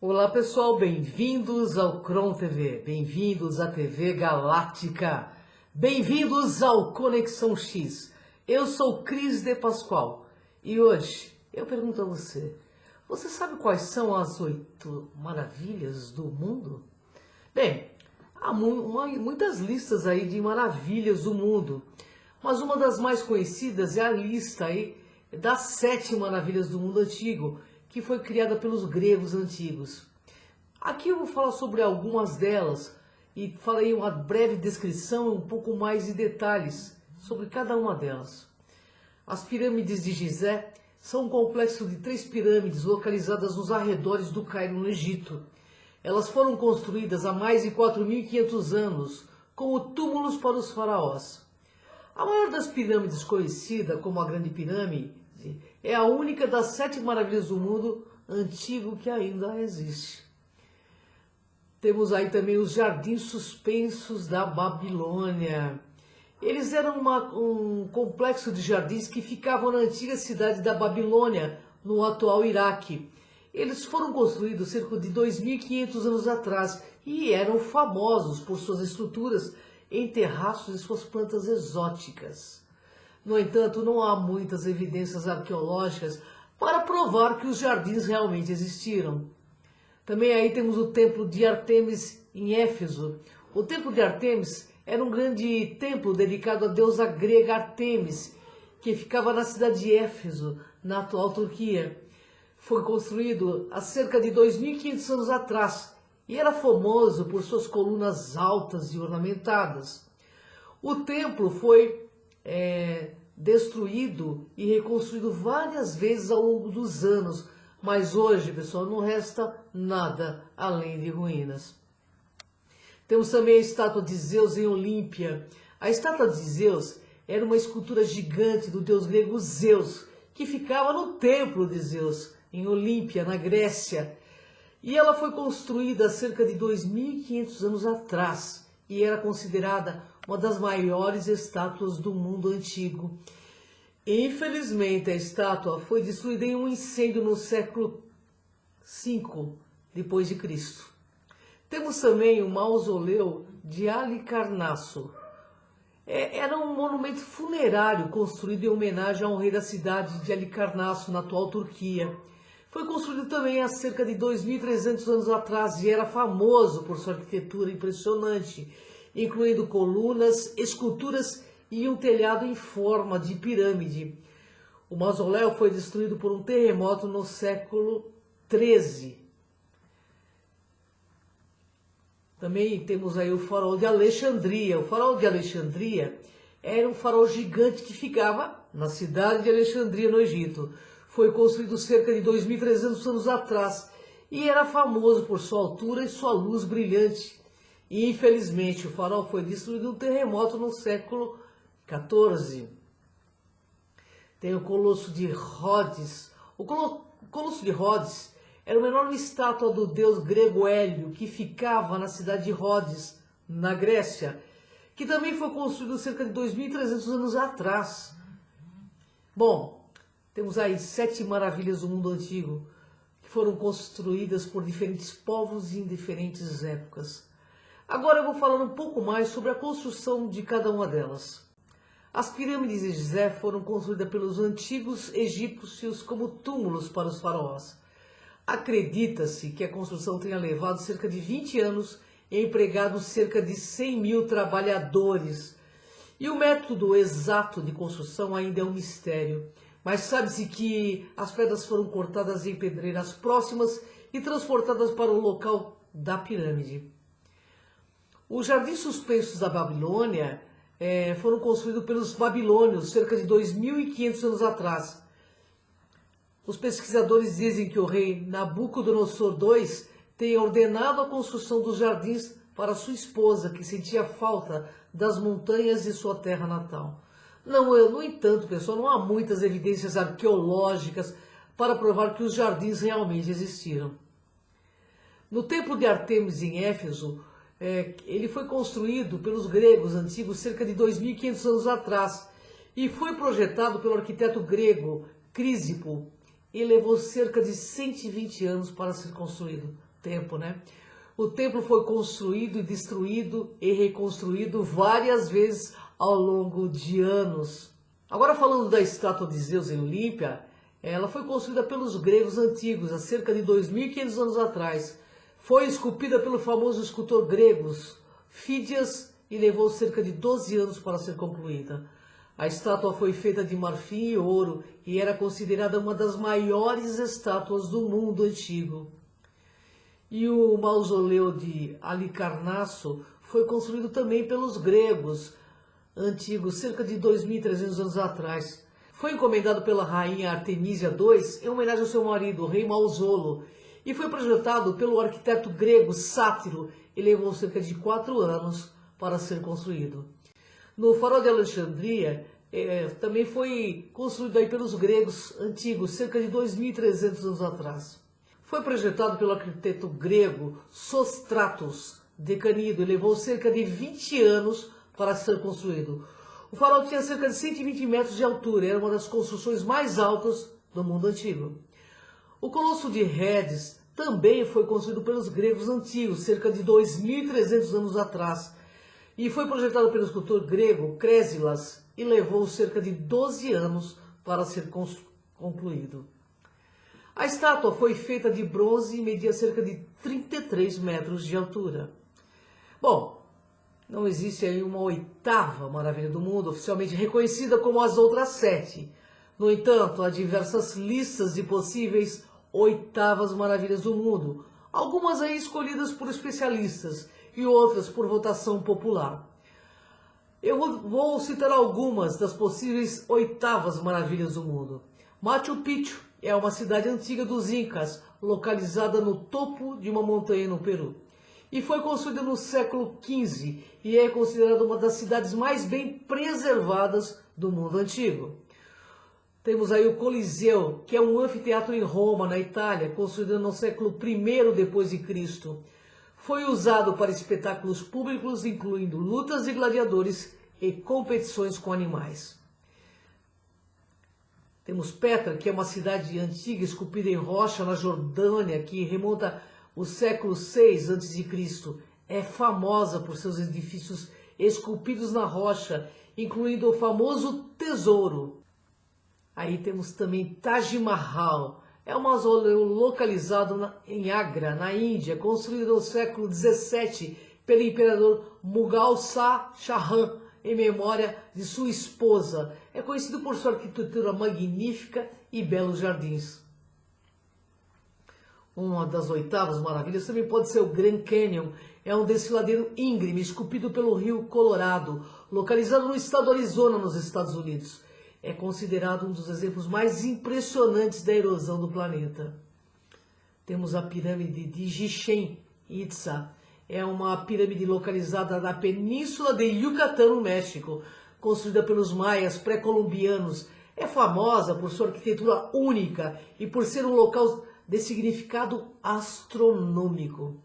Olá pessoal, bem-vindos ao Cron TV, bem-vindos à TV Galáctica, bem-vindos ao Conexão X. Eu sou Cris de Pascoal e hoje eu pergunto a você, você sabe quais são as 8 maravilhas do mundo? Bem, há muitas listas aí de maravilhas do mundo, mas uma das mais conhecidas é a lista aí das 7 maravilhas do mundo antigo, que foi criada pelos gregos antigos. Aqui eu vou falar sobre algumas delas e farei uma breve descrição e um pouco mais de detalhes sobre cada uma delas. As pirâmides de Gizé são um complexo de 3 pirâmides localizadas nos arredores do Cairo, no Egito. Elas foram construídas há mais de 4.500 anos como túmulos para os faraós. A maior das pirâmides conhecida como a Grande Pirâmide é a única das 7 maravilhas do mundo antigo que ainda existe. Temos aí também os jardins suspensos da Babilônia. Eles eram um complexo de jardins que ficavam na antiga cidade da Babilônia, no atual Iraque. Eles foram construídos cerca de 2.500 anos atrás e eram famosos por suas estruturas em terraços e suas plantas exóticas. No entanto, não há muitas evidências arqueológicas para provar que os jardins realmente existiram. Também aí temos o Templo de Ártemis em Éfeso. O Templo de Ártemis era um grande templo dedicado à deusa grega Ártemis, que ficava na cidade de Éfeso, na atual Turquia. Foi construído há cerca de 2.500 anos atrás e era famoso por suas colunas altas e ornamentadas. O templo foi destruído e reconstruído várias vezes ao longo dos anos, mas hoje, pessoal, não resta nada além de ruínas. Temos também a estátua de Zeus em Olímpia. A estátua de Zeus era uma escultura gigante do deus grego Zeus, que ficava no templo de Zeus, em Olímpia, na Grécia. E ela foi construída há cerca de 2.500 anos atrás e era considerada uma das maiores estátuas do mundo antigo. Infelizmente, a estátua foi destruída em um incêndio no século V depois de Cristo. Temos também o mausoléu de Halicarnasso. Era um monumento funerário construído em homenagem ao rei da cidade de Halicarnasso, na atual Turquia. Foi construído também há cerca de 2.300 anos atrás e era famoso por sua arquitetura impressionante, incluindo colunas, esculturas e um telhado em forma de pirâmide. O mausoléu foi destruído por um terremoto no século XIII. Também temos aí o Faraó de Alexandria. O Faraó de Alexandria era um faraó gigante que ficava na cidade de Alexandria, no Egito. Foi construído cerca de 2.300 anos atrás e era famoso por sua altura e sua luz brilhante. E, infelizmente, o faraó foi destruído em um terremoto no século XIV. Tem o Colosso de Rhodes. O Colosso de Rhodes era uma enorme estátua do deus grego Hélio, que ficava na cidade de Rhodes, na Grécia, que também foi construído cerca de 2.300 anos atrás. Bom, temos aí 7 maravilhas do mundo antigo, que foram construídas por diferentes povos em diferentes épocas. Agora eu vou falar um pouco mais sobre a construção de cada uma delas. As pirâmides de Gizé foram construídas pelos antigos egípcios como túmulos para os faraós. Acredita-se que a construção tenha levado cerca de 20 anos e empregado cerca de 100.000 trabalhadores. E o método exato de construção ainda é um mistério, mas sabe-se que as pedras foram cortadas em pedreiras próximas e transportadas para o local da pirâmide. Os jardins suspensos da Babilônia foram construídos pelos babilônios cerca de 2.500 anos atrás. Os pesquisadores dizem que o rei Nabucodonosor II tenha ordenado a construção dos jardins para sua esposa, que sentia falta das montanhas de sua terra natal. No entanto, pessoal, não há muitas evidências arqueológicas para provar que os jardins realmente existiram. No Templo de Ártemis em Éfeso, ele foi construído pelos gregos antigos cerca de 2.500 anos atrás e foi projetado pelo arquiteto grego Crisipo e levou cerca de 120 anos para ser construído. tempo, né? O templo foi construído e destruído e reconstruído várias vezes ao longo de anos. Agora falando da estátua de Zeus em Olímpia, ela foi construída pelos gregos antigos há cerca de 2.500 anos atrás. Foi esculpida pelo famoso escultor grego Fídias e levou cerca de 12 anos para ser concluída. A estátua foi feita de marfim e ouro e era considerada uma das maiores estátuas do mundo antigo. E o mausoléu de Halicarnasso foi construído também pelos gregos antigos, cerca de 2.300 anos atrás. Foi encomendado pela rainha Artemísia II em homenagem ao seu marido, o rei Mausolo, e foi projetado pelo arquiteto grego Sátiro e levou cerca de 4 anos para ser construído. No farol de Alexandria, também foi construído aí pelos gregos antigos, cerca de 2.300 anos atrás. Foi projetado pelo arquiteto grego Sostratos Decanido e levou cerca de 20 anos para ser construído. O farol tinha cerca de 120 metros de altura e era uma das construções mais altas do mundo antigo. O Colosso de Rhodes também foi construído pelos gregos antigos, cerca de 2.300 anos atrás, e foi projetado pelo escultor grego Crésilas e levou cerca de 12 anos para ser concluído. A estátua foi feita de bronze e media cerca de 33 metros de altura. Bom, não existe aí uma 8ª maravilha do mundo oficialmente reconhecida como as outras 7. No entanto, há diversas listas de possíveis 8ª maravilhas do mundo, algumas aí escolhidas por especialistas e outras por votação popular. Eu vou citar algumas das possíveis 8ª maravilhas do mundo. Machu Picchu é uma cidade antiga dos Incas, localizada no topo de uma montanha no Peru. E foi construída no século XV e é considerada uma das cidades mais bem preservadas do mundo antigo. Temos aí o Coliseu, que é um anfiteatro em Roma, na Itália, construído no século I depois de Cristo. Foi usado para espetáculos públicos, incluindo lutas de gladiadores e competições com animais. Temos Petra, que é uma cidade antiga esculpida em rocha na Jordânia, que remonta ao século VI a.C. É famosa por seus edifícios esculpidos na rocha, incluindo o famoso Tesouro. Aí temos também Taj Mahal. É um mausoléu localizado em Agra, na Índia, construído no século XVII pelo imperador Mughal Shah em memória de sua esposa. É conhecido por sua arquitetura magnífica e belos jardins. Uma das 8ª maravilhas também pode ser o Grand Canyon. É um desfiladeiro íngreme esculpido pelo rio Colorado, localizado no estado do Arizona, nos Estados Unidos. É considerado um dos exemplos mais impressionantes da erosão do planeta. Temos a pirâmide de Chichén Itzá. É uma pirâmide localizada na península de Yucatán, no México, construída pelos maias pré-colombianos. É famosa por sua arquitetura única e por ser um local de significado astronômico.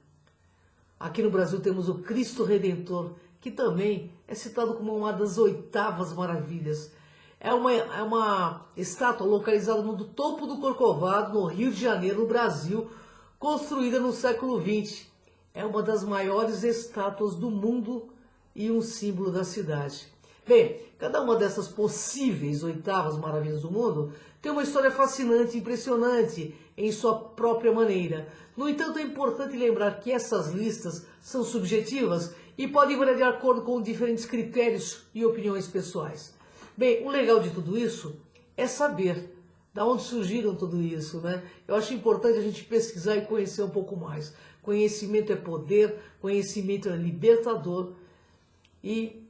Aqui no Brasil temos o Cristo Redentor, que também é citado como uma das 8ª maravilhas. É uma estátua localizada no topo do Corcovado, no Rio de Janeiro, no Brasil, construída no século XX. É uma das maiores estátuas do mundo e um símbolo da cidade. Bem, cada uma dessas possíveis 8ª maravilhas do mundo tem uma história fascinante e impressionante em sua própria maneira. No entanto, é importante lembrar que essas listas são subjetivas e podem variar de acordo com diferentes critérios e opiniões pessoais. Bem, o legal de tudo isso é saber de onde surgiram tudo isso, né? Eu acho importante a gente pesquisar e conhecer um pouco mais. Conhecimento é poder, conhecimento é libertador e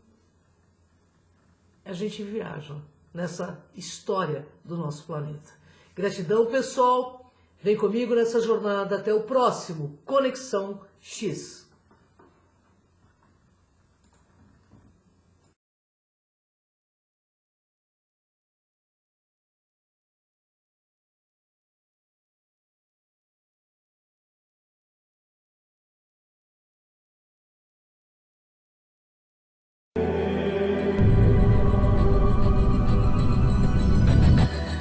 a gente viaja nessa história do nosso planeta. Gratidão, pessoal. Vem comigo nessa jornada. Até o próximo Conexão X.